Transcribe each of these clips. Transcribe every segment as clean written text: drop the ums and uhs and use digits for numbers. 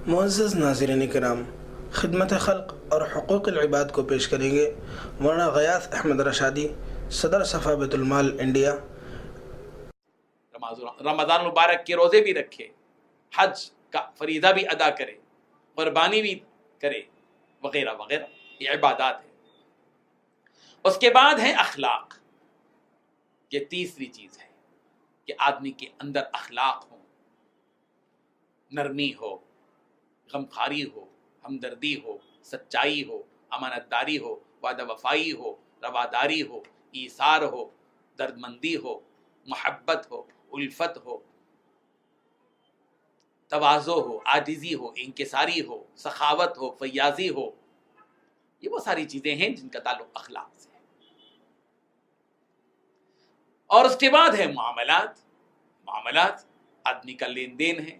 معزز ناظرین کرام، خدمت خلق اور حقوق العباد کو پیش کریں گے مولانا غیاث احمد رشادی، صدر صفا بیت المال انڈیا۔ رمضان مبارک کے روزے بھی رکھے، حج کا فریضہ بھی ادا کرے، قربانی بھی کرے، وغیرہ وغیرہ، یہ عبادات ہیں۔ اس کے بعد ہے اخلاق۔ یہ تیسری چیز ہے کہ آدمی کے اندر اخلاق ہو، نرمی ہو، غمخواری ہو، ہمدردی ہو، سچائی ہو، امانت داری ہو، وعدہ وفائی ہو، رواداری ہو، ایثار ہو، دردمندی ہو، محبت ہو، الفت ہو، تواضع ہو، عاجزی ہو، انکساری ہو، سخاوت ہو، فیاضی ہو۔ یہ وہ ساری چیزیں ہیں جن کا تعلق اخلاق سے ہے۔ اور اس کے بعد ہے معاملات۔ معاملات آدمی کا لین دین ہے،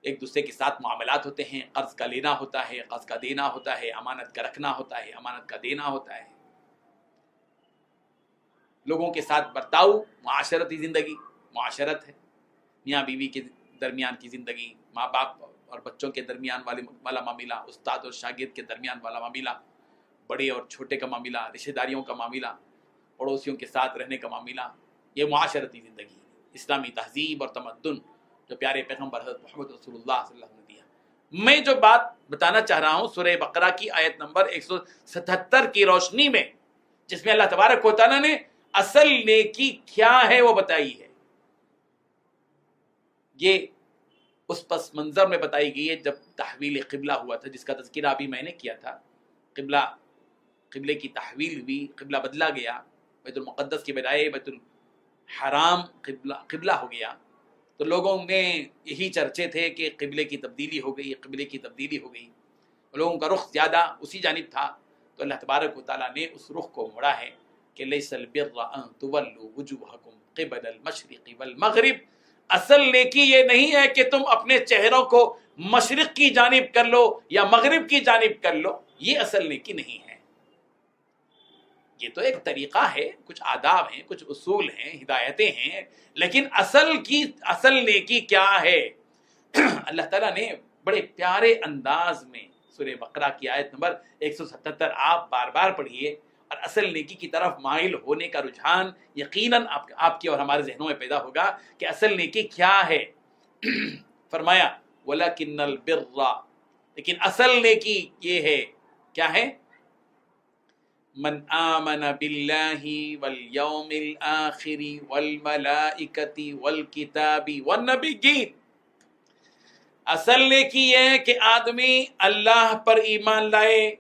ایک دوسرے کے ساتھ معاملات ہوتے ہیں، قرض کا لینا ہوتا ہے، قرض کا دینا ہوتا ہے، امانت کا رکھنا ہوتا ہے، امانت کا دینا ہوتا ہے، لوگوں کے ساتھ برتاؤ، معاشرتی زندگی، معاشرت ہے، میاں بیوی کے درمیان کی زندگی، ماں باپ اور بچوں کے درمیان والا معاملہ، استاد اور شاگرد کے درمیان والا معاملہ، بڑے اور چھوٹے کا معاملہ، رشتہ داریوں کا معاملہ، پڑوسیوں کے ساتھ رہنے کا معاملہ، یہ معاشرتی زندگی ہے، اسلامی تہذیب اور تمدن جو پیارے پیغمبر حضرت محمد رسول اللہ صلی اللہ علیہ وسلم نے دیا۔ میں جو بات بتانا چاہ رہا ہوں سورہ بقرہ کی آیت نمبر 177 کی روشنی میں، جس میں اللہ تبارک و تعالیٰ نے اصل نیکی کیا ہے وہ بتائی ہے، یہ اس پس منظر میں بتائی گئی ہے جب تحویل قبلہ ہوا تھا، جس کا تذکرہ ابھی میں نے کیا تھا۔ قبلے کی تحویل ہوئی، قبلہ بدلا گیا، بیت المقدس کی بجائے بیت الحرام قبلہ ہو گیا، تو لوگوں میں یہی چرچے تھے کہ قبلے کی تبدیلی ہو گئی، قبلے کی تبدیلی ہو گئی، لوگوں کا رخ زیادہ اسی جانب تھا۔ تو اللہ تبارک و تعالیٰ نے اس رخ کو موڑا ہے کہ لیس البر ان تولوا وجوہکم قبل المشرق والمغرب، اصل نیکی یہ نہیں ہے کہ تم اپنے چہروں کو مشرق کی جانب کر لو یا مغرب کی جانب کر لو، یہ اصل نیکی نہیں ہے۔ یہ تو ایک طریقہ ہے، کچھ آداب ہیں، کچھ اصول ہیں، ہدایتیں ہیں، لیکن اصل نیکی کیا ہے؟ اللہ تعالیٰ نے بڑے پیارے انداز میں سورہ بقرہ کی آیت نمبر 177 آپ بار بار پڑھیے، اور اصل نیکی کی طرف مائل ہونے کا رجحان یقیناً آپ کے اور ہمارے ذہنوں میں پیدا ہوگا کہ اصل نیکی کیا ہے۔ فرمایا وَلَكِنَّ الْبِرَّ، لیکن اصل نیکی یہ ہے، کیا ہے؟ من آمن باللہ والیوم الآخر والملائکۃ والکتاب والنبیین۔ اصل نیکی یہ ہے کہ آدمی اللہ پر ایمان لائے،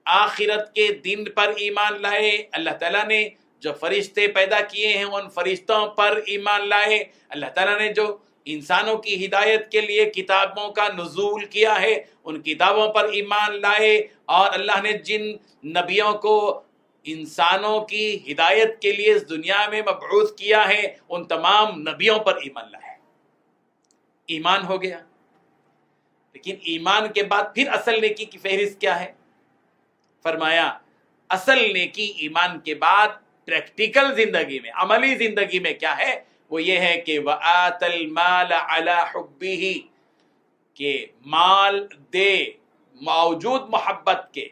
آخرت کے دن پر ایمان لائے، اللہ تعالیٰ نے جو فرشتے پیدا کیے ہیں ان فرشتوں پر ایمان لائے، اللہ تعالیٰ نے جو انسانوں کی ہدایت کے لیے کتابوں کا نزول کیا ہے ان کتابوں پر ایمان لائے، اور اللہ نے جن نبیوں کو انسانوں کی ہدایت کے لیے اس دنیا میں مبعوث کیا ہے ان تمام نبیوں پر ایمان لائے۔ ایمان ہو گیا، لیکن ایمان کے بعد پھر اصل نیکی کی فہرست کیا ہے؟ فرمایا اصل نیکی ایمان کے بعد پریکٹیکل زندگی میں، عملی زندگی میں کیا ہے؟ وہ یہ ہے کہ وَآتَ الْمَالَ عَلَى حُبِّهِ، کہ مال دے موجود محبت کے،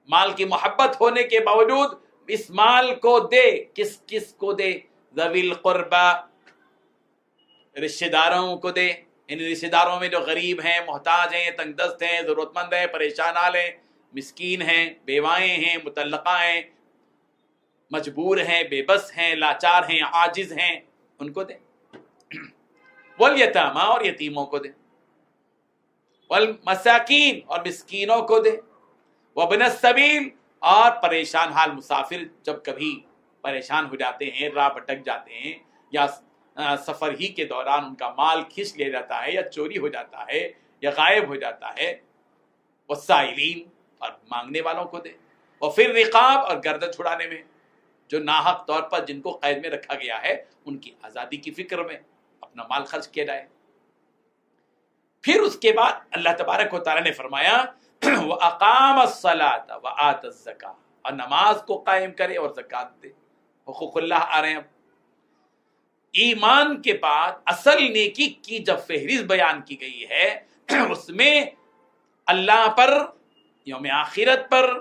مال کی محبت ہونے کے باوجود اس مال کو دے، کس کو دے؟ ذوی القربہ، رشتہ داروں کو دے، ان رشتہ داروں میں جو غریب ہیں، محتاج ہیں، تنگ دست ہیں، ضرورت مند ہیں، پریشان حال ہیں، مسکین ہیں، بیوائیں ہیں، مطلقہ ہیں، مجبور ہیں، بے بس ہیں، لاچار ہیں، عاجز ہیں، ان کو دے۔ والیتامى، اور یتیموں کو دے، والمساکین، اور مسکینوں کو دے، وابن السبیل، اور پریشان حال مسافر جب کبھی پریشان ہو جاتے ہیں، راہ بھٹک جاتے ہیں، یا سفر ہی کے دوران ان کا مال کھینچ لیا جاتا ہے یا چوری ہو جاتا ہے یا غائب ہو جاتا ہے، والسائلین، اور مانگنے والوں کو دے، وفر رقاب، اور گردن چھڑانے میں، جو ناحق طور پر جن کو قید میں رکھا گیا ہے ان کی آزادی کی فکر میں اپنا مال خرچ کیا جائے۔ پھر اس کے بعد اللہ تبارک و تعالیٰ نے فرمایا وَأَقَامَ الصَّلَاةَ وَآتَ الزَّكَاةَ، اور نماز کو قائم کرے اور زکوٰۃ دے۔ حقوق اللہ آ رہے ہیں اب۔ ایمان کے بعد اصل نیکی کی جب فہرست بیان کی گئی ہے اس میں اللہ پر، یوم آخرت پر،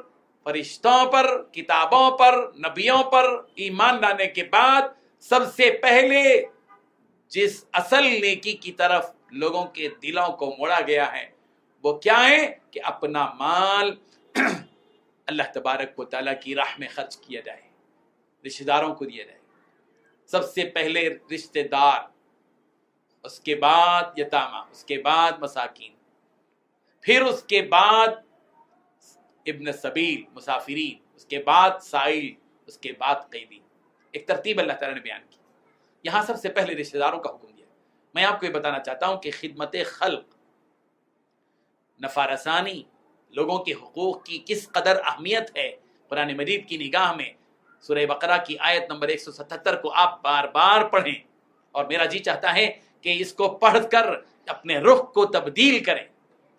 فرشتوں پر، کتابوں پر، نبیوں پر ایمان لانے کے بعد سب سے پہلے جس اصل نیکی کی طرف لوگوں کے دلوں کو موڑا گیا ہے وہ کیا ہے کہ اپنا مال اللہ تبارک و تعالیٰ کی راہ میں خرچ کیا جائے، رشتہ داروں کو دیا جائے. سب سے پہلے رشتہ دار، اس کے بعد یتامہ، اس کے بعد مساکین، پھر اس کے بعد ابن سبیل مسافرین، اس کے بعد سائل، اس کے بعد قیدی. ایک ترتیب اللہ تعالیٰ نے بیان کی. یہاں سب سے پہلے رشتہ داروں کا حکم دیا. میں آپ کو یہ بتانا چاہتا ہوں کہ خدمت خلق، نفع رسانی، لوگوں کے حقوق کی کس قدر اہمیت ہے. قرآن مجید کی نگاہ میں سورہ بقرہ کی آیت نمبر 177 کو آپ بار بار پڑھیں، اور میرا جی چاہتا ہے کہ اس کو پڑھ کر اپنے رخ کو تبدیل کریں.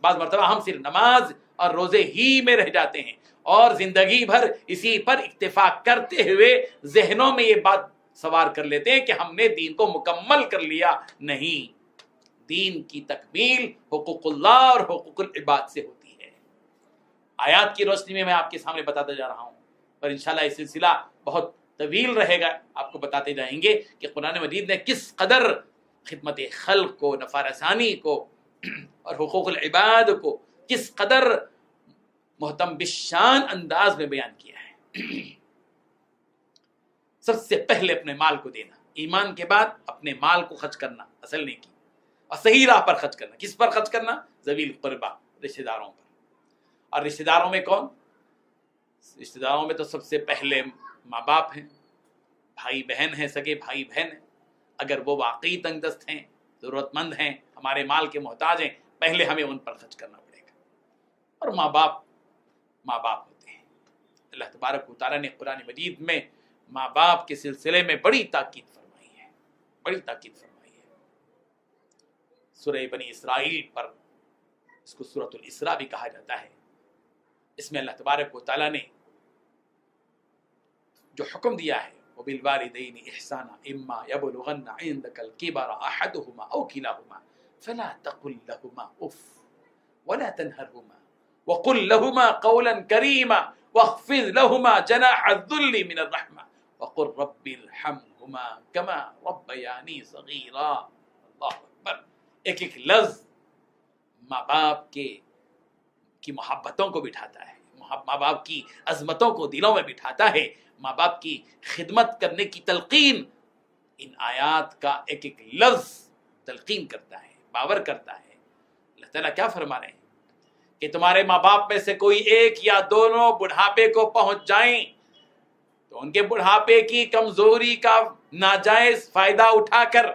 بعض مرتبہ ہم صرف نماز اور روزے ہی میں رہ جاتے ہیں اور زندگی بھر اسی پر اکتفا کرتے ہوئے ذہنوں میں یہ بات سوار کر لیتے ہیں کہ ہم نے دین کو مکمل کر لیا. نہیں، دین کی تکمیل حقوق اللہ اور حقوق العباد سے ہوتی ہے. آیات کی روشنی میں آپ کے سامنے بتاتا جا رہا ہوں، اور انشاءاللہ یہ سلسلہ بہت طویل رہے گا. آپ کو بتاتے جائیں گے کہ قرآن مجید نے کس قدر خدمت خلق کو، نفع رسانی کو اور حقوق العباد کو کس قدر محتم بالشان انداز میں بیان کیا ہے. سب سے پہلے اپنے مال کو دینا، ایمان کے بعد اپنے مال کو خرچ کرنا اصل نیکی، اور صحیح راہ پر خرچ کرنا. کس پر خرچ کرنا؟ ذوی القربہ، رشتہ داروں پر. اور رشتہ داروں میں کون؟ رشتہ داروں میں تو سب سے پہلے ماں باپ ہیں، بھائی بہن ہیں، سگے بھائی بہن ہیں. اگر وہ واقعی تنگ دست ہیں، ضرورت مند ہیں، ہمارے مال کے محتاج ہیں، پہلے ہمیں ان پر خرچ کرنا پڑے گا. اور ماں باپ ہوتے ہیں. اللہ تبارک و تعالیٰ نے قرآن مجید میں ماں باپ کے سلسلے میں بڑی تاکید فرمائی ہے. سورہ بنی اسرائیل پر، اس کو سورۃ الاسراء بھی کہا جاتا ہے، اس میں اللہ تبارک و تعالیٰ نے جو حکم دیا ہے وَبِالْوَالِدَيْنِ إِحْسَانًا إِمَّا يَبْلُغَنَّ عِندَكَ الْكِبَرَ أَحَدُهُمَا أَوْ كِلَاهُمَا فَلَا تَقُل لَّهُمَا أُفٍّ وَلَا تَنْهَرْهُمَا وَقُل لَّهُمَا قَوْلًا كَرِيمًا وَاخْفِضْ لَهُمَا جَنَاحَ الذُّلِّ مِنَ الرَّحْمَةِ وَقُل رَّبِّ ارْحَمْهُمَا كَمَا رَبَّيَانِي صَغِيرًا. اللہ اکبر. ایک ایک لفظ ماں باپ کی محبتوں کو بٹھاتا ہے، ماں باپ کی عظمتوں کو دلوں میں بٹھاتا ہے، ماں باپ کی خدمت کرنے کی تلقین. ان آیات کا ایک ایک لفظ تلقین کرتا ہے، باور کرتا ہے. اللہ تعالیٰ کیا فرما رہے ہیں کہ تمہارے ماں باپ میں سے کوئی ایک یا دونوں بڑھاپے کو پہنچ جائیں تو ان کے بڑھاپے کی کمزوری کا ناجائز فائدہ اٹھا کر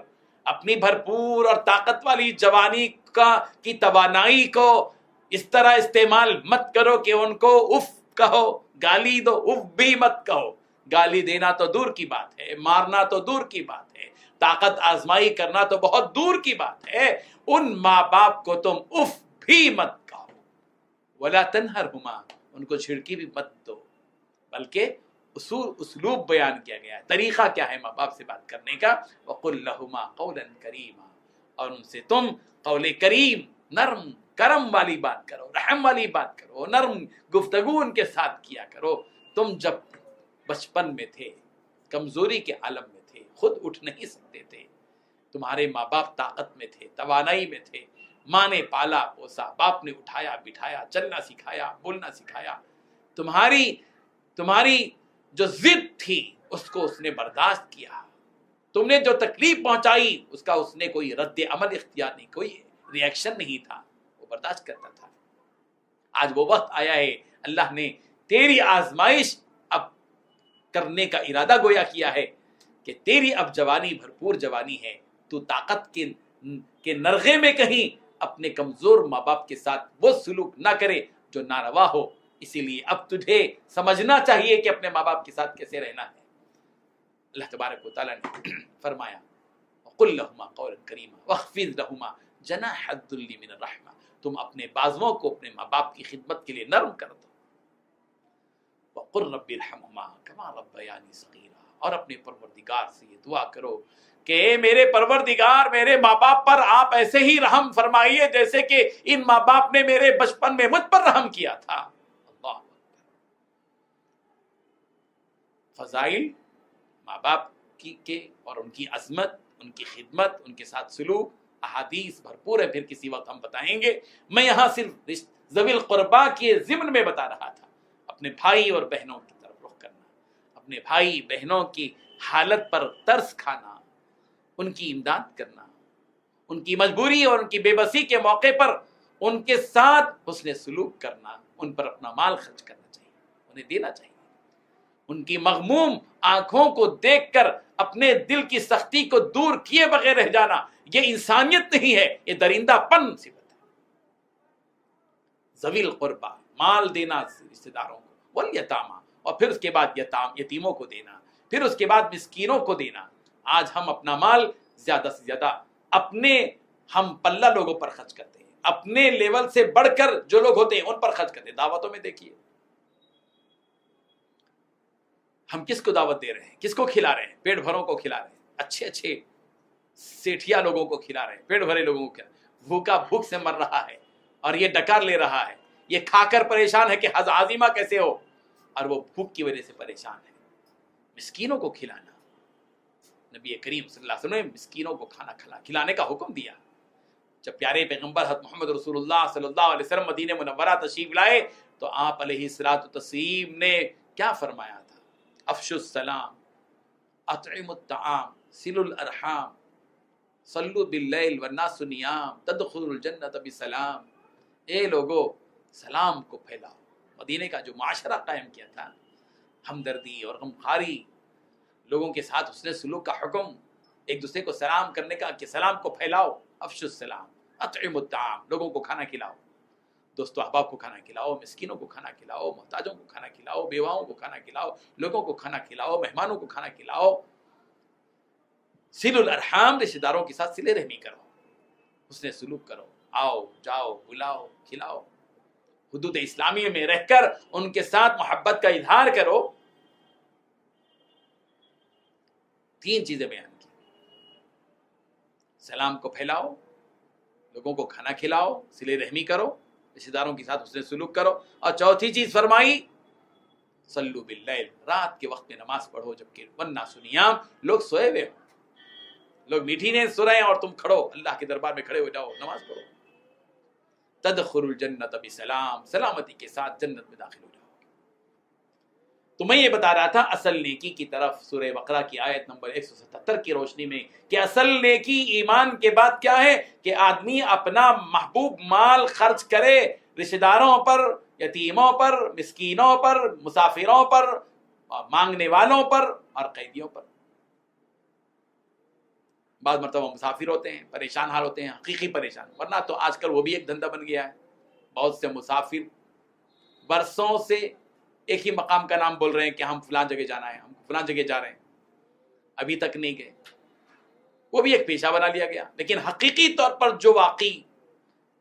اپنی بھرپور اور طاقت والی جوانی کی توانائی کو اس طرح استعمال مت کرو کہ ان کو اف کہو، گالی دو. اف بھی مت کہو. گالی دینا تو دور کی بات ہے، مارنا تو دور کی بات ہے، طاقت آزمائی کرنا تو بہت دور کی بات ہے. ان ماں باپ کو تم اف بھی مت کہو. ولا تنہرہما، ان کو چھڑکی بھی مت دو. بلکہ اسلوب بیان کیا گیا ہے، طریقہ کیا ہے ماں باپ سے بات کرنے کا. وقل لہما قولا کریما، اور ان سے تم قول کریم، نرم کرم والی بات کرو، رحم والی بات کرو، نرم گفتگو ان کے ساتھ کیا کرو. تم جب بچپن میں تھے، کمزوری کے عالم میں تھے، خود اٹھ نہیں سکتے تھے، تمہارے ماں باپ طاقت میں تھے، توانائی میں تھے، ماں نے پالا پوسا، باپ نے اٹھایا بٹھایا، چلنا سکھایا، بولنا سکھایا. تمہاری جو ضد تھی اس کو اس نے برداشت کیا. تم نے جو تکلیف پہنچائی اس کا اس نے کوئی رد عمل اختیار نہیں، کوئی ریئیکشن نہیں تھا، وہ برداشت کرتا تھا. آج وہ وقت آیا ہے، اللہ نے تیری آزمائش اب کرنے کا ارادہ گویا کیا ہے کہ تیری اب جوانی بھرپور جوانی ہے، تو طاقت کے نرغے میں کہیں اپنے کمزور ماں باپ کے ساتھ وہ سلوک نہ کرے جو ناروا ہو. اسی لیے اب تجھے سمجھنا چاہیے کہ اپنے ماں باپ کے ساتھ کیسے رہنا ہے. اللہ تبارک و تعالیٰ نے فرمایا وَقُلْ لَهُمَا قَوْلًا كَرِيمًا وَاخْفِضْ لَهُمَا جَنَاحَ الذُّلِّ مِنَ الرَّحْمَةِ. تم اپنے بازوؤں کو اپنے ماں باپ کی خدمت کے لیے نرم کر دو. وَقُلْ رَبِّ ارْحَمْهُمَا كَمَا رَبَّيَانِي صَغِيرًا. اور اپنے پروردگار سے یہ دعا کرو کہ اے میرے پروردگار، میرے ماں باپ پر آپ ایسے ہی رحم فرمائیے جیسے کہ ان ماں باپ نے میرے بچپن میں مجھ پر رحم کیا تھا۔ اللہ فضائل ماں باپ کے اور ان کی عظمت، ان کی خدمت، ان کے ساتھ سلوک، احادیث بھرپور ہے، پھر کسی وقت ہم بتائیں گے۔ میں یہاں صرف ذوی القربا کے ضمن میں بتا رہا تھا، اپنے بھائی اور بہنوں کی طرف رخ کرنا، اپنے بھائی بہنوں کی حالت پر ترس کھانا، ان کی امداد کرنا، ان کی مجبوری اور ان کی بے بسی کے موقع پر ان کے ساتھ حسن سلوک کرنا، ان پر اپنا مال خرچ کرنا چاہیے، انہیں دینا چاہیے۔ ان کی مغموم آنکھوں کو دیکھ کر اپنے دل کی سختی کو دور کیے بغیر رہ جانا، یہ انسانیت نہیں ہے، یہ درندہ پن صفت ہے۔ ذوی القربا، مال دینا رشتہ داروں کو، والیتاما، اور پھر اس کے بعد یتیموں کو دینا، پھر اس کے بعد مسکینوں کو دینا۔ آج ہم اپنا مال زیادہ سے زیادہ اپنے ہم پلہ لوگوں پر خرچ کرتے ہیں، اپنے لیول سے بڑھ کر جو لوگ ہوتے ہیں ان پر خرچ کرتے ہیں۔ دعوتوں میں دیکھیے ہم کس کو دعوت دے رہے ہیں، کس کو کھلا رہے ہیں؟ پیٹ بھروں کو کھلا رہے ہیں، اچھے اچھے سیٹھیا لوگوں کو کھلا رہے ہیں، پیٹ بھرے لوگوں کو کھلا رہے ہیں۔ بھوکا بھوک سے مر رہا ہے اور یہ ڈکار لے رہا ہے، یہ کھا کر پریشان ہے کہ ہضمہ کیسے ہو، اور وہ بھوک کی وجہ سے پریشان ہے۔ مسکینوں کو کھلانا، نبی کریم صلی اللہ علیہ وسلم نے مسکینوں کو کھانا کھلانے کا حکم دیا۔ جب پیارے پیغمبر حضرت محمد رسول اللہ صلی اللہ علیہ وسلم مدینہ منورہ تشریف لائے تو آپ علیہ الصلوۃ والتسلیم نے کیا فرمایا تھا؟ افشوا السلام، اطعموا الطعام، صلوا الارحام، صلوا باللیل والناس نیام، تدخلوا الجنۃ بسلام۔ اے لوگو، سلام کو پھیلاؤ۔ مدینہ کا جو معاشرہ قائم کیا تھا، ہمدردی اور غمخواری، لوگوں کے ساتھ حسن سلوک کا حکم، ایک دوسرے کو سلام کرنے کا کہ سلام کو پھیلاؤ، افشوا السلام، اطعموا الطعام، لوگوں کو کھانا کھلاؤ، دوست و احباب کو کھانا کھلاؤ، مسکینوں کو کھانا کھلاؤ، محتاجوں کو کھانا کھلاؤ، بیواؤں کو کھانا کھلاؤ، لوگوں کو کھانا کھلاؤ، مہمانوں کو کھانا کھلاؤ۔ صلوا الارحام، رشتہ داروں کے ساتھ صلہ رحمی کرو، حسن سلوک کرو، آؤ جاؤ بلاؤ کھلاؤ، حدود اسلامی میں رہ کر ان کے ساتھ محبت کا اظہار کرو۔ 3 چیزیں بیان کی، سلام کو پھیلاؤ، لوگوں کو کھانا کھلاؤ، صلہ رحمی کرو، رشتہ داروں کے ساتھ حسن سلوک کرو، اور چوتھی چیز فرمائی صلو باللیل، رات کے وقت میں نماز پڑھو جبکہ والناس نیام، لوگ سوئے ہوئے ہو، لوگ میٹھی نیند سو رہے ہیں اور تم کھڑو، اللہ کے دربار میں کھڑے ہو جاؤ، نماز پڑھو۔ تدخلوا الجنۃ بسلام، سلامتی کے ساتھ جنت میں داخل ہو جاؤ۔ تو میں یہ بتا رہا تھا اصل نیکی کی طرف سورہ بقرہ کی آیت نمبر 177 کی روشنی میں کہ اصل نیکی ایمان کے بعد کیا ہے کہ آدمی اپنا محبوب مال خرچ کرے رشتہ داروں پر، یتیموں پر، مسکینوں پر، مسافروں پر، مانگنے والوں پر اور قیدیوں پر۔ بعض مرتبہ مسافر ہوتے ہیں، پریشان حال ہوتے ہیں، حقیقی پریشان، ورنہ تو آج کل وہ بھی ایک دھندا بن گیا ہے۔ بہت سے مسافر برسوں سے ایک ہی مقام کا نام بول رہے ہیں کہ ہم فلاں جگہ جانا ہے، ہم فلاں جگہ جا رہے ہیں، ابھی تک نہیں گئے۔ وہ بھی ایک پیشہ بنا لیا گیا۔ لیکن حقیقی طور پر جو واقعی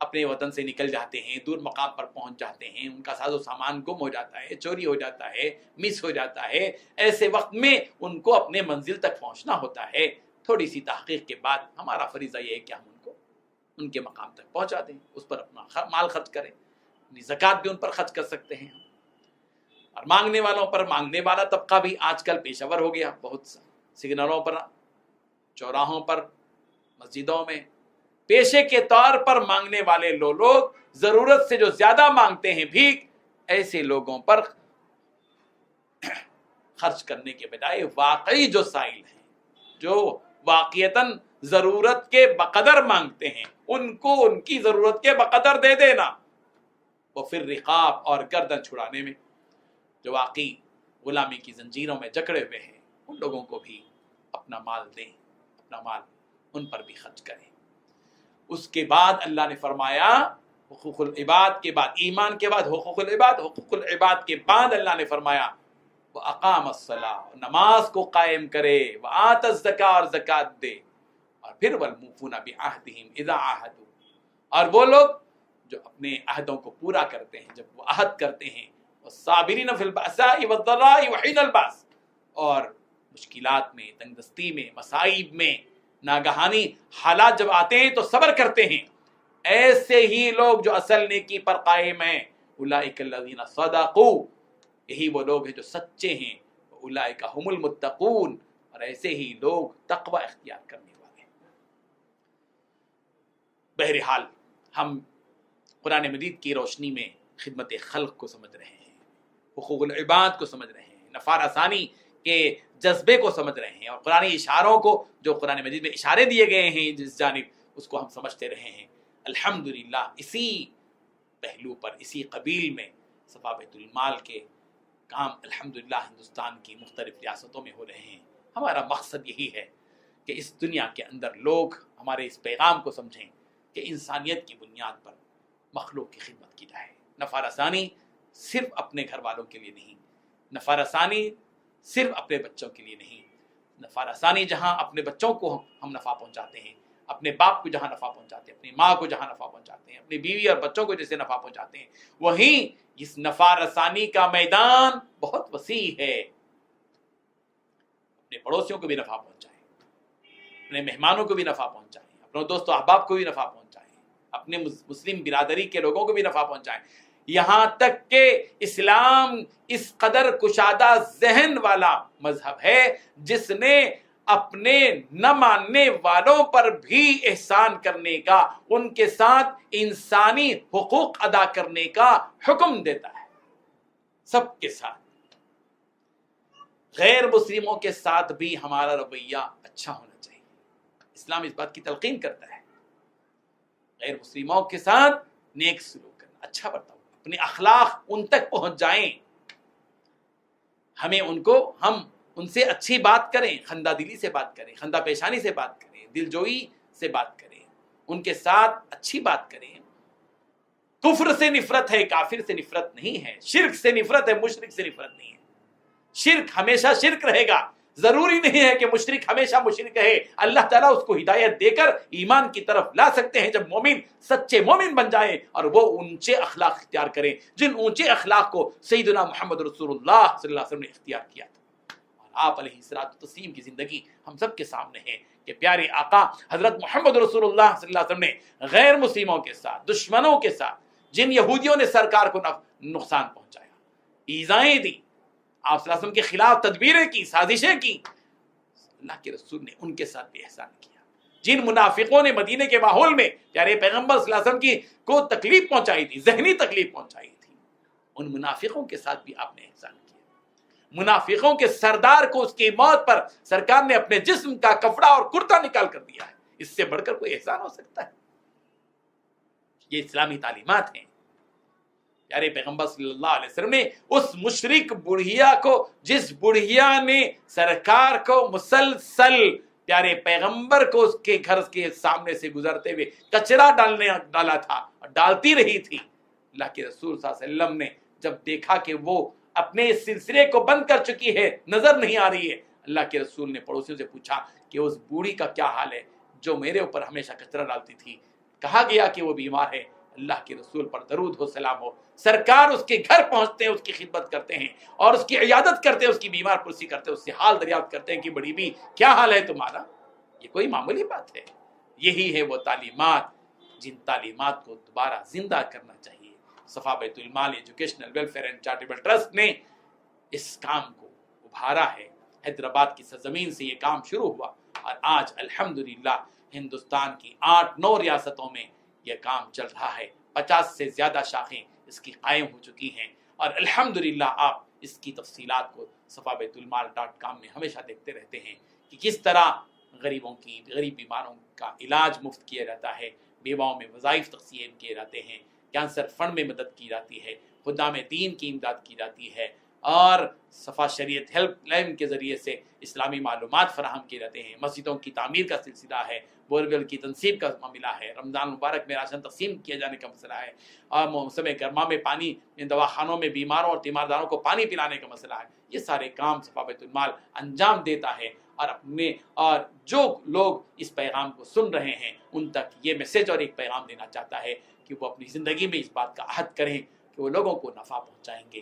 اپنے وطن سے نکل جاتے ہیں، دور مقام پر پہنچ جاتے ہیں، ان کا ساز و سامان گم ہو جاتا ہے، چوری ہو جاتا ہے، مس ہو جاتا ہے، ایسے وقت میں ان کو اپنے منزل تک پہنچنا ہوتا ہے۔ تھوڑی سی تحقیق کے بعد ہمارا فریضہ یہ ہے کہ ہم ان کو ان کے مقام تک پہنچا دیں، اس پر اپنا مال خرچ کریں، اپنی زکوٰۃ بھی ان پر خرچ کر سکتے ہیں۔ اور مانگنے والوں پر، مانگنے والا طبقہ بھی آج کل پیشہ ور ہو گیا، بہت سگنلوں پر، چوراہوں پر، مسجدوں میں پیشے کے طور پر مانگنے والے لوگ ضرورت سے جو زیادہ مانگتے ہیں بھیک، ایسے لوگوں پر خرچ کرنے کے بجائے واقعی جو سائل ہیں، جو واقعتاً ضرورت کے بقدر مانگتے ہیں، ان کو ان کی ضرورت کے بقدر دے دینا۔ وہ پھر رقاب اور گردن چھڑانے میں جو واقعی غلامی کی زنجیروں میں جکڑے ہوئے ہیں، ان لوگوں کو بھی اپنا مال دیں، اپنا مال ان پر بھی خرچ کریں۔ اس کے بعد اللہ نے فرمایا حقوق العباد کے بعد، ایمان کے بعد حقوق العباد، حقوق العباد کے بعد اللہ نے فرمایا وَأَقَامَ الصَّلَاةَ، نماز کو قائم کرے، وَآتَ الزَّكَاةَ، اور زکوٰۃ دے، اور پھر وَالْمُوفُونَ بِعَهْدِهِمْ إِذَا عَاهَدُوا، اور وہ لوگ جو اپنے عہدوں کو پورا کرتے ہیں جب وہ عہد کرتے ہیں، وَالصَّابِرِينَ فِي الْبَأْسَاءِ وَالضَّرَّاءِ وَحِينَ الْبَأْسِ، اور مشکلات میں، تنگ دستی میں، مصائب میں، ناگہانی حالات جب آتے ہیں تو صبر کرتے ہیں، ایسے ہی لوگ جو اصل نیکی پر قائم ہیں، اولئک الذین صدقوا، یہی وہ لوگ ہیں جو سچے ہیں، اولئک هم المتقون، اور ایسے ہی لوگ تقوی اختیار کرنے والے ہیں۔ بہرحال ہم قرآن مجید کی روشنی میں خدمت خلق کو سمجھ رہے ہیں، حقوق العباد کو سمجھ رہے ہیں، نفع رسانی کے جذبے کو سمجھ رہے ہیں، اور قرآن اشاروں کو جو قرآن مجید میں اشارے دیے گئے ہیں جس جانب، اس کو ہم سمجھتے رہے ہیں۔ الحمدللہ اسی پہلو پر، اسی قبیل میں صفا بیت المال کے کام الحمدللہ ہندوستان کی مختلف ریاستوں میں ہو رہے ہیں۔ ہمارا مقصد یہی ہے کہ اس دنیا کے اندر لوگ ہمارے اس پیغام کو سمجھیں کہ انسانیت کی بنیاد پر مخلوق کی خدمت کی جائے۔ نفع رسانی صرف اپنے گھر والوں کے لیے نہیں، نفع رسانی صرف اپنے بچوں کے لیے نہیں، نفع رسانی جہاں اپنے بچوں کو ہم نفع پہنچاتے ہیں، اپنے باپ کو جہاں نفع پہنچاتے ہیں، اپنی ماں کو جہاں نفع پہنچاتے ہیں، اپنی بیوی اور بچوں کو جیسے نفع پہنچاتے ہیں، وہیں اس نفع رسانی کا میدان بہت وسیع ہے۔ اپنے پڑوسیوں کو بھی نفع پہنچائیں، اپنے مہمانوں کو بھی نفع پہنچائیں، اپنے دوست و احباب کو بھی نفع پہنچائیں، اپنے مسلم برادری کے لوگوں کو بھی نفع پہنچائیں، یہاں تک کہ اسلام اس قدر کشادہ ذہن والا مذہب ہے جس نے اپنے نہ ماننے والوں پر بھی احسان کرنے کا، ان کے ساتھ انسانی حقوق ادا کرنے کا حکم دیتا ہے۔ سب کے ساتھ، غیر مسلموں کے ساتھ بھی ہمارا رویہ اچھا ہونا چاہیے۔ اسلام اس بات کی تلقین کرتا ہے، غیر مسلموں کے ساتھ نیک سلوک کرنا، اچھا برتاؤ، اپنے اخلاق ان تک پہنچ جائیں، ہم ان سے اچھی بات کریں، خندہ دلی سے بات کریں، خندہ پیشانی سے بات کریں، دل جوئی سے بات کریں، ان کے ساتھ اچھی بات کریں۔ کفر سے نفرت ہے، کافر سے نفرت نہیں ہے، شرک سے نفرت ہے، مشرک سے نفرت نہیں ہے۔ شرک ہمیشہ شرک رہے گا، ضروری نہیں ہے کہ مشرک ہمیشہ مشرک رہے، اللہ تعالیٰ اس کو ہدایت دے کر ایمان کی طرف لا سکتے ہیں جب مومن سچے مومن بن جائیں اور وہ اونچے اخلاق اختیار کریں، جن اونچے اخلاق کو سیدنا محمد رسول اللہ صلی اللہ علیہ وسلم نے اختیار کیا تھا۔ اور آپ علیہ الصلوۃ والتسلیم کی زندگی ہم سب کے سامنے ہے کہ پیارے آقا حضرت محمد رسول اللہ صلی اللہ علیہ وسلم نے غیر مسلموں کے ساتھ، دشمنوں کے ساتھ، جن یہودیوں نے سرکار کو نقصان پہنچایا، ایذائیں دی، آپ صلی اللہ علیہ وسلم کے خلاف تدبیریں کی، سازشیں کی، اللہ کے رسول نے ان کے ساتھ بھی احسان کیا۔ جن منافقوں نے مدینے کے ماحول میں پیارے پیغمبر صلی اللہ علیہ وسلم کو تکلیف پہنچائی تھی، ذہنی تکلیف پہنچائی تھی، ان منافقوں کے ساتھ بھی آپ نے احسان کیا۔ منافقوں کے سردار کو اس کی موت پر سرکار نے اپنے جسم کا کپڑا اور کرتا نکال کر دیا ہے، اس سے بڑھ کر کوئی احسان ہو سکتا ہے؟ یہ اسلامی تعلیمات ہیں۔ پیارے پیغمبر صلی اللہ علیہ وسلم نے اس مشرک بڑھیا کو، جس بڑھیا نے سرکار کو مسلسل پیارے پیغمبر کو اس کے گھر کے سامنے سے گزرتے ہوئے کچرا ڈالا تھا اور ڈالتی رہی تھی، اللہ کے رسول صلی اللہ علیہ وسلم نے جب دیکھا کہ وہ اپنے اس سلسلے کو بند کر چکی ہے، نظر نہیں آ رہی ہے، اللہ کے رسول نے پڑوسیوں سے پوچھا کہ اس بوڑھی کا کیا حال ہے جو میرے اوپر ہمیشہ کچرا ڈالتی تھی؟ کہا گیا کہ وہ بیمار ہے۔ اللہ کے رسول پر درود ہو، سلام ہو، سرکار اس کے گھر پہنچتے ہیں، اس کی خدمت کرتے ہیں اور اس کی عیادت کرتے ہیں، اس کی بیمار پرسی کرتے ہیں، اس سے حال دریافت کرتے ہیں کہ بڑی بھی کیا حال ہے تمہارا؟ یہ کوئی معمولی بات ہے؟ یہی ہے وہ تعلیمات جن تعلیمات کو دوبارہ زندہ کرنا چاہیے۔ صفا بیت المال educational welfare and charitable trust نے اس کام کو ابھارا ہے۔ حیدرآباد کی سرزمین سے یہ کام شروع ہوا اور آج الحمدللہ ہندوستان کی 8-9 ریاستوں میں یہ کام چل رہا ہے، 50 سے زیادہ شاخیں اس کی قائم ہو چکی ہیں، اور الحمدللہ آپ اس کی تفصیلات کو صفابیتالمال.com میں ہمیشہ دیکھتے رہتے ہیں کہ کس طرح غریب بیماروں کا علاج مفت کیا جاتا ہے، بیواؤں میں وظائف تقسیم کیے جاتے ہیں، کینسر فنڈ میں مدد کی جاتی ہے، خدام دین کی امداد کی جاتی ہے، اور صفا شریعت ہیلپ لائن کے ذریعے سے اسلامی معلومات فراہم کیے جاتے ہیں، مسجدوں کی تعمیر کا سلسلہ ہے، بورویل کی تنصیب کا معاملہ ہے، رمضان مبارک میں راشن تقسیم کیے جانے کا مسئلہ ہے، اور موسم گرما میں پانی دواخانوں میں بیماروں اور تیمارداروں کو پانی پلانے کا مسئلہ ہے۔ یہ سارے کام صفا بیت المال انجام دیتا ہے، اور جو لوگ اس پیغام کو سن رہے ہیں ان تک یہ میسج اور ایک پیغام دینا چاہتا ہے کہ وہ اپنی زندگی میں اس بات کا عہد کریں کہ وہ لوگوں کو نفع پہنچائیں گے،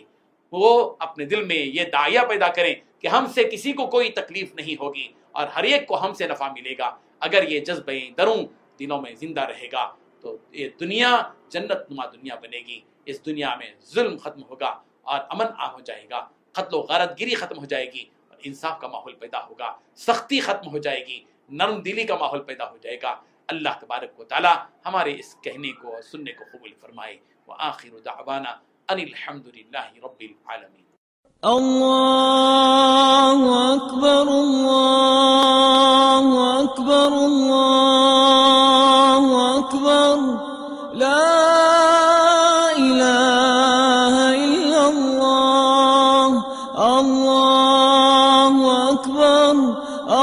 وہ اپنے دل میں یہ داعیہ پیدا کریں کہ کہ ہم سے کسی کو کوئی تکلیف نہیں ہوگی اور ہر ایک کو ہم سے نفع ملے گا۔ اگر یہ جذبہ دروں دلوں میں زندہ رہے گا تو یہ دنیا جنت نما دنیا بنے گی۔ اس دنیا میں ظلم ختم ہوگا اور امن عام ہو جائے گا، قتل و غارت گیری ختم ہو جائے گی اور انصاف کا ماحول پیدا ہوگا، سختی ختم ہو جائے گی، نرم دلی کا ماحول پیدا ہو جائے گا۔ اللہ تبارک و تعالی ہمارے اس کہنے کو اور سننے کو قبول فرمائے۔ وآخر دعوانا ان الحمد للہ رب العالمین۔ اللہ اکبر اللہ اکبر اللہ اکبر لا الہ الا اللہ اللہ اکبر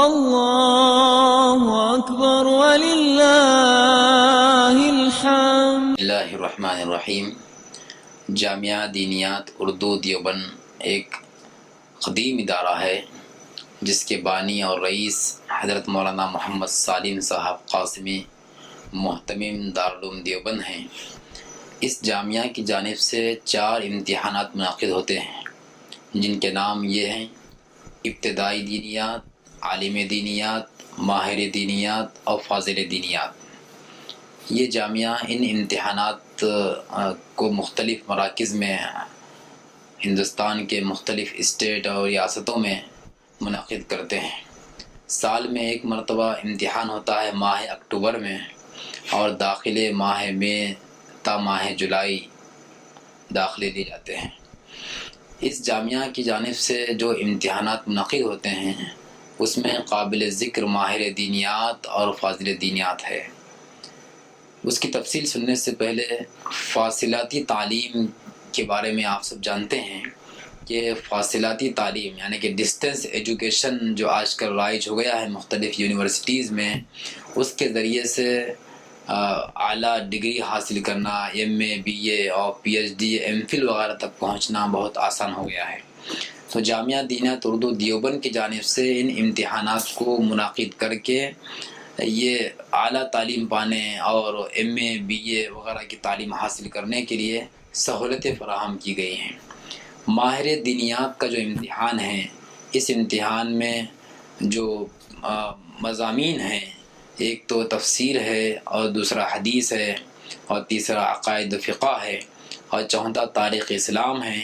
اللہ اکبر وللہ الحمد۔ اللہ الرحمن الرحیم۔ جامعہ دینیات اردو دیوبند ایک قدیم ادارہ ہے جس کے بانی اور رئیس حضرت مولانا محمد سالم صاحب قاسمی محتمم دارالعلوم دیوبند ہیں۔ اس جامعہ کی جانب سے 4 امتحانات منعقد ہوتے ہیں جن کے نام یہ ہیں: ابتدائی دینیات، عالم دینیات، ماہر دینیات اور فاضل دینیات۔ یہ جامعہ ان امتحانات کو مختلف مراکز میں ہندوستان کے مختلف اسٹیٹ اور ریاستوں میں منعقد کرتے ہیں۔ سال میں ایک مرتبہ امتحان ہوتا ہے ماہ اکتوبر میں، اور داخلے ماہ میں تا ماہ جولائی داخلے لیے جاتے ہیں۔ اس جامعہ کی جانب سے جو امتحانات منعقد ہوتے ہیں اس میں قابل ذکر ماہر دینیات اور فاضل دینیات ہے۔ اس کی تفصیل سننے سے پہلے فاصلاتی تعلیم کے بارے میں آپ سب جانتے ہیں کہ فاصلاتی تعلیم یعنی کہ ڈسٹینس ایجوکیشن جو آج کل رائج ہو گیا ہے مختلف یونیورسٹیز میں، اس کے ذریعے سے اعلیٰ ڈگری حاصل کرنا، ایم اے، بی اے اور P H D, M Phil وغیرہ تک پہنچنا بہت آسان ہو گیا ہے۔ تو جامعہ دینیات اردو دیوبند کی جانب سے ان امتحانات کو منعقد کر کے یہ اعلیٰ تعلیم پانے اور ایم اے، بی اے وغیرہ کی تعلیم حاصل کرنے کے لیے سہولتیں فراہم کی گئی ہیں۔ ماہر دینیات کا جو امتحان ہے، اس امتحان میں جو مضامین ہیں، ایک تو تفسیر ہے اور دوسرا حدیث ہے اور تیسرا عقائد و فقہ ہے اور چوتھا تاریخ اسلام ہے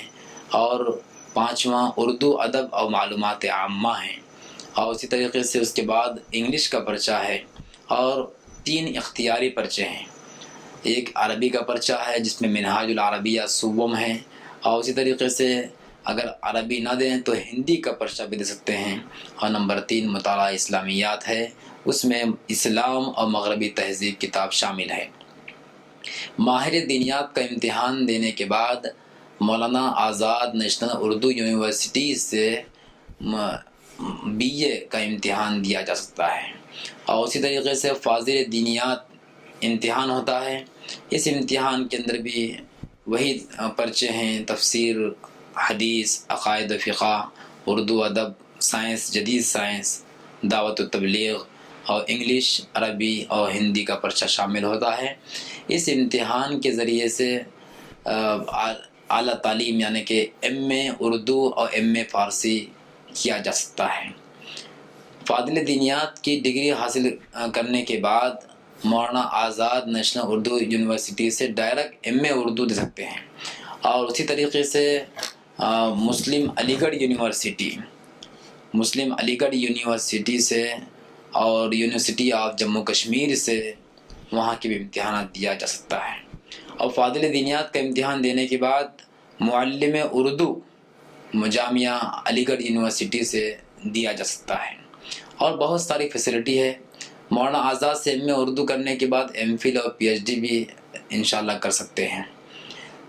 اور پانچواں اردو ادب اور معلومات عامہ ہیں، اور اسی طریقے سے اس کے بعد انگلش کا پرچہ ہے اور 3 اختیاری پرچے ہیں۔ ایک عربی کا پرچہ ہے جس میں منہاج العربیہ صوبم ہے، اور اسی طریقے سے اگر عربی نہ دیں تو ہندی کا پرچہ بھی دے سکتے ہیں، اور نمبر 3 مطالعہ اسلامیات ہے، اس میں اسلام اور مغربی تہذیب کتاب شامل ہے۔ ماہر دینیات کا امتحان دینے کے بعد مولانا آزاد نیشنل اردو یونیورسٹی سے بی اے کا امتحان دیا جا سکتا ہے، اور اسی طریقے سے فاضل دینیات امتحان ہوتا ہے۔ اس امتحان کے اندر بھی وہی پرچے ہیں: تفسیر، حدیث، عقائد و فقہ، اردو ادب، سائنس، جدید سائنس، دعوت و تبلیغ اور انگلش، عربی اور ہندی کا پرچہ شامل ہوتا ہے۔ اس امتحان کے ذریعے سے اعلیٰ تعلیم یعنی کہ ایم اے اردو اور ایم اے فارسی کیا جا سکتا ہے۔ فاضل دینیات کی ڈگری حاصل کرنے کے بعد مولانا آزاد نیشنل اردو یونیورسٹی سے ڈائریکٹ ایم اے اردو دے سکتے ہیں، اور اسی طریقے سے مسلم علی گڑھ یونیورسٹی سے اور یونیورسٹی آف جموں کشمیر سے وہاں کے بھی امتحانات دیا جا سکتا ہے۔ اور فاضل دینیات کا امتحان دینے کے بعد معلم اردو جامعہ علی گڑھ یونیورسٹی سے دیا جا سکتا ہے، اور بہت ساری فیسلٹی ہے۔ مولانا آزاد سے ایم اے اردو کرنے کے بعد ایم فل اور پی ایچ ڈی بھی انشاءاللہ کر سکتے ہیں۔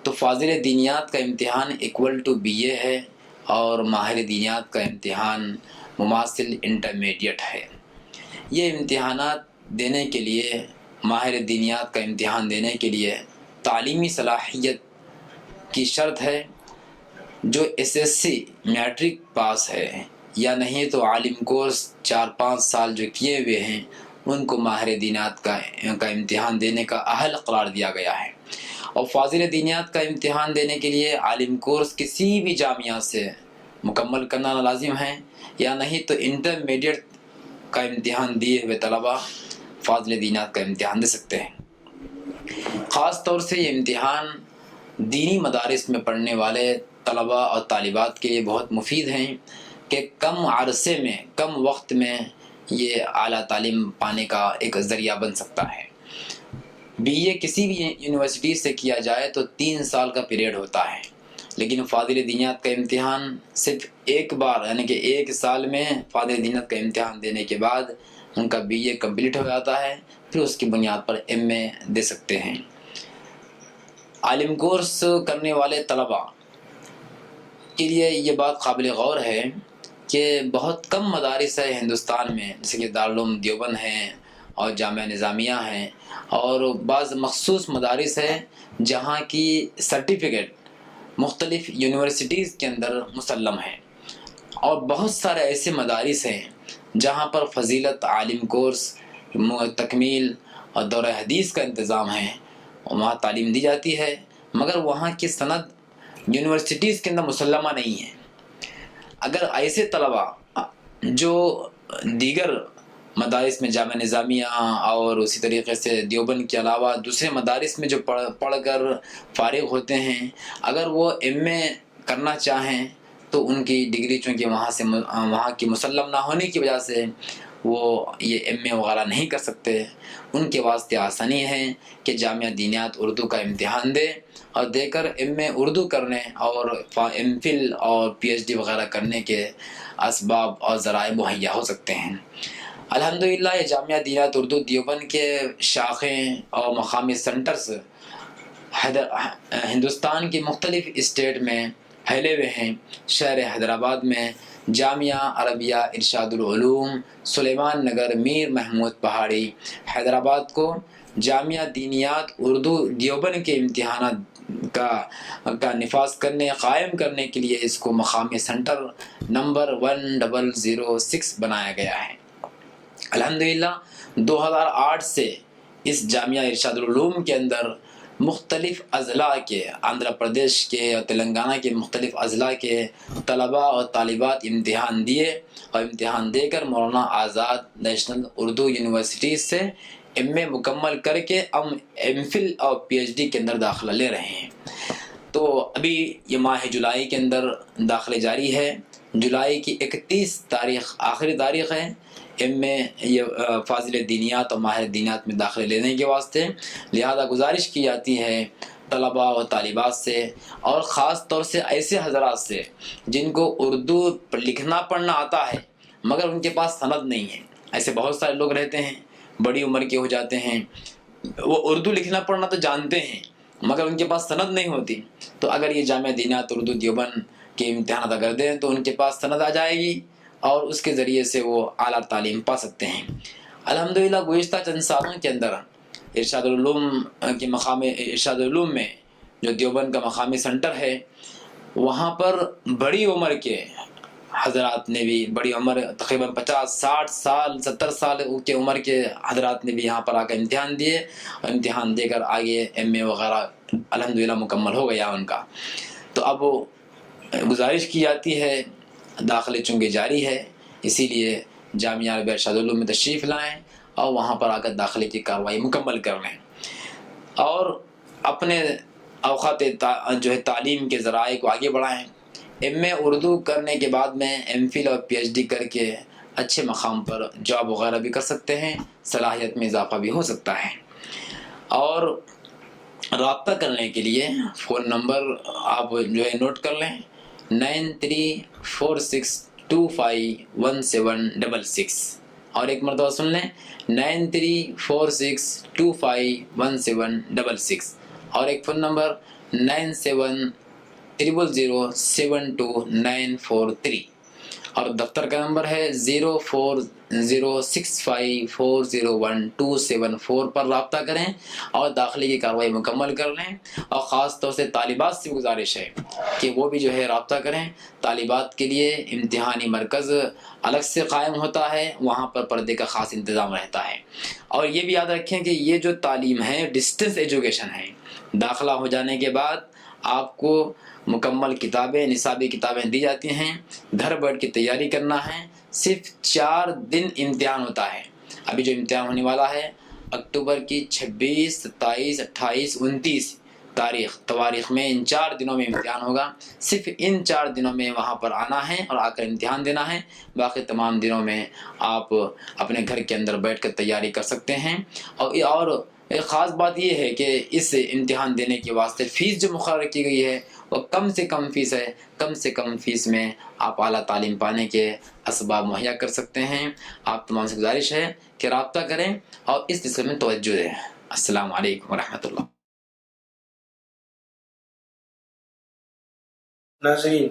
تو فاضل دینیات کا امتحان ایکول ٹو بی اے ہے، اور ماہر دینیات کا امتحان مماثل انٹرمیڈیٹ ہے۔ یہ امتحانات دینے کے لیے، ماہر دینیات کا امتحان دینے کے لیے تعلیمی صلاحیت کی شرط ہے جو S S C matric pass ہے، یا نہیں تو عالم کورس 4-5 سال جو کیے ہوئے ہیں ان کو ماہر دینیات کا امتحان دینے کا اہل قرار دیا گیا ہے۔ اور فاضل دینیات کا امتحان دینے کے لیے عالم کورس کسی بھی جامعہ سے مکمل کرنا لازم ہے، یا نہیں تو انٹرمیڈیٹ کا امتحان دیے ہوئے طلبہ فاضل دینیات کا امتحان دے سکتے ہیں۔ خاص طور سے یہ امتحان دینی مدارس میں پڑھنے والے طلبہ اور طالبات کے لیے بہت مفید ہیں کہ کم عرصے میں، کم وقت میں یہ اعلیٰ تعلیم پانے کا ایک ذریعہ بن سکتا ہے۔ بی اے کسی بھی یونیورسٹی سے کیا جائے تو 3 سال کا پیریڈ ہوتا ہے، لیکن فاضل دینیات کا امتحان صرف ایک بار، یعنی کہ 1 سال میں فاضل دینیات کا امتحان دینے کے بعد ان کا بی اے کمپلیٹ ہو جاتا ہے، پھر اس کی بنیاد پر ایم اے دے سکتے ہیں۔ عالم کورس کرنے والے طلباء کے لیے یہ بات قابل غور ہے کہ بہت کم مدارس ہے ہندوستان میں، جیسے کہ دارالعلوم دیوبند ہیں اور جامعہ نظامیہ ہیں، اور بعض مخصوص مدارس ہیں جہاں کی سرٹیفکیٹ مختلف یونیورسٹیز کے اندر مسلم ہے، اور بہت سارے ایسے مدارس ہیں جہاں پر فضیلت عالم کورس، تکمیل اور دورہ حدیث کا انتظام ہے، وہاں تعلیم دی جاتی ہے، مگر وہاں کی سند یونیورسٹیز کے اندر مسلمہ نہیں ہے۔ اگر ایسے طلباء جو دیگر مدارس میں جامعہ نظامیہ اور اسی طریقے سے دیوبند کے علاوہ دوسرے مدارس میں جو پڑھ کر فارغ ہوتے ہیں، اگر وہ ایم اے کرنا چاہیں تو ان کی ڈگری چونکہ وہاں کی مسلم نہ ہونے کی وجہ سے وہ یہ ایم اے وغیرہ نہیں کر سکتے۔ ان کے واسطے آسانی ہے کہ جامعہ دینیات اردو کا امتحان دے، اور دے کر ایم اے اردو کرنے اور ایم فل اور پی ایچ ڈی وغیرہ کرنے کے اسباب اور ذرائع مہیا ہو سکتے ہیں۔ الحمدللہ یہ جامعہ دینیات اردو دیوبند کے شاخیں اور مقامی سنٹرز ہندوستان کے مختلف اسٹیٹ میں پھیلے ہوئے ہیں۔ شہر حیدرآباد میں جامعہ عربیہ ارشاد العلوم سلیمان نگر میر محمود پہاڑی حیدرآباد کو جامعہ دینیات اردو دیوبند کے امتحانات کا نفاذ کرنے، قائم کرنے کے لیے اس کو مقامی سنٹر نمبر 1006 بنایا گیا ہے۔ الحمدللہ 2008 سے اس جامعہ ارشاد العلوم کے اندر مختلف اضلاع کے، آندھرا پردیش کے اور تلنگانہ کے مختلف اضلاع کے طلباء اور طالبات امتحان دیے، اور امتحان دے کر مولانا آزاد نیشنل اردو یونیورسٹی سے ایم اے مکمل کر کے ایم فل اور پی ایچ ڈی کے اندر داخلہ لے رہے ہیں۔ تو ابھی یہ ماہ جولائی کے اندر داخلے جاری ہے۔ جولائی کی 31 تاریخ آخری تاریخ ہے ایم اے یہ فاضل دینیات اور ماہر دینیات میں داخلے لینے کے واسطے، لہذا گزارش کی جاتی ہے طلباء اور طالبات سے، اور خاص طور سے ایسے حضرات سے جن کو اردو لکھنا پڑھنا آتا ہے مگر ان کے پاس سند نہیں ہے۔ ایسے بہت سارے لوگ رہتے ہیں، بڑی عمر کے ہو جاتے ہیں، وہ اردو لکھنا پڑھنا تو جانتے ہیں مگر ان کے پاس سند نہیں ہوتی، تو اگر یہ جامعہ دینیات اردو دیوبند کے امتحانات اگر دیں تو ان کے پاس سند آ جائے گی، اور اس کے ذریعے سے وہ اعلیٰ تعلیم پا سکتے ہیں۔ الحمدللہ گزشتہ چند سالوں کے اندر ارشاد العلوم کے مقام ارشاد العلوم میں جو دیوبند کا مقامی سنٹر ہے، وہاں پر بڑی عمر کے حضرات نے بھی، بڑی عمر تقریباً 50 60 سال 70 سال کے عمر کے حضرات نے بھی یہاں پر آ کر امتحان دیے، اور امتحان دے کر آگے ایم اے وغیرہ الحمدللہ مکمل ہو گیا ان کا۔ تو اب گزارش کی جاتی ہے، داخلے چونکہ جاری ہے، اسی لیے جامعہ عربیہ ارشاد العلوم میں تشریف لائیں اور وہاں پر آ کر داخلے کی کارروائی مکمل کر لیں، اور اپنے اوقات جو ہے تعلیم کے ذرائع کو آگے بڑھائیں۔ ایم اے اردو کرنے کے بعد میں ایم فل اور پی ایچ ڈی کر کے اچھے مقام پر جاب وغیرہ بھی کر سکتے ہیں، صلاحیت میں اضافہ بھی ہو سکتا ہے۔ اور رابطہ کرنے کے لیے فون نمبر آپ جو ہے نوٹ کر لیں، 9346251766، اور ایک مرتبہ سن لیں 9346251766، اور ایک فون نمبر 9700072943، اور دفتر کا نمبر ہے 0406540124 پر رابطہ کریں اور داخلے کی کارروائی مکمل کر لیں۔ اور خاص طور سے طالبات سے گزارش ہے کہ وہ بھی جو ہے رابطہ کریں۔ طالبات کے لیے امتحانی مرکز الگ سے قائم ہوتا ہے، وہاں پر پردے کا خاص انتظام رہتا ہے۔ اور یہ بھی یاد رکھیں کہ یہ جو تعلیم ہے ڈسٹنس ایجوکیشن ہے، داخلہ ہو جانے کے بعد آپ کو مکمل کتابیں، نصابی کتابیں دی جاتی ہیں، گھر بیٹھ کے تیاری کرنا ہے۔ صرف 4 دن امتحان ہوتا ہے۔ ابھی جو امتحان ہونے والا ہے اکتوبر کی 26، 27، 28، 29 تواریخ میں، ان 4 دنوں میں امتحان ہوگا۔ صرف ان 4 دنوں میں وہاں پر آنا ہے اور آ کر امتحان دینا ہے۔ باقی تمام دنوں میں آپ اپنے گھر کے اندر بیٹھ کر تیاری کر سکتے ہیں۔ اور ایک خاص بات یہ ہے کہ اس امتحان دینے کے واسطے فیس جو مقرر کی گئی ہے وہ کم سے کم فیس ہے۔ کم سے کم فیس میں آپ اعلیٰ تعلیم پانے کے اسباب مہیا کر سکتے ہیں۔ آپ تمام سے گزارش ہے کہ رابطہ کریں اور اس سلسلے میں توجہ دیں۔ السلام علیکم ورحمۃ اللہ۔ ناظرین،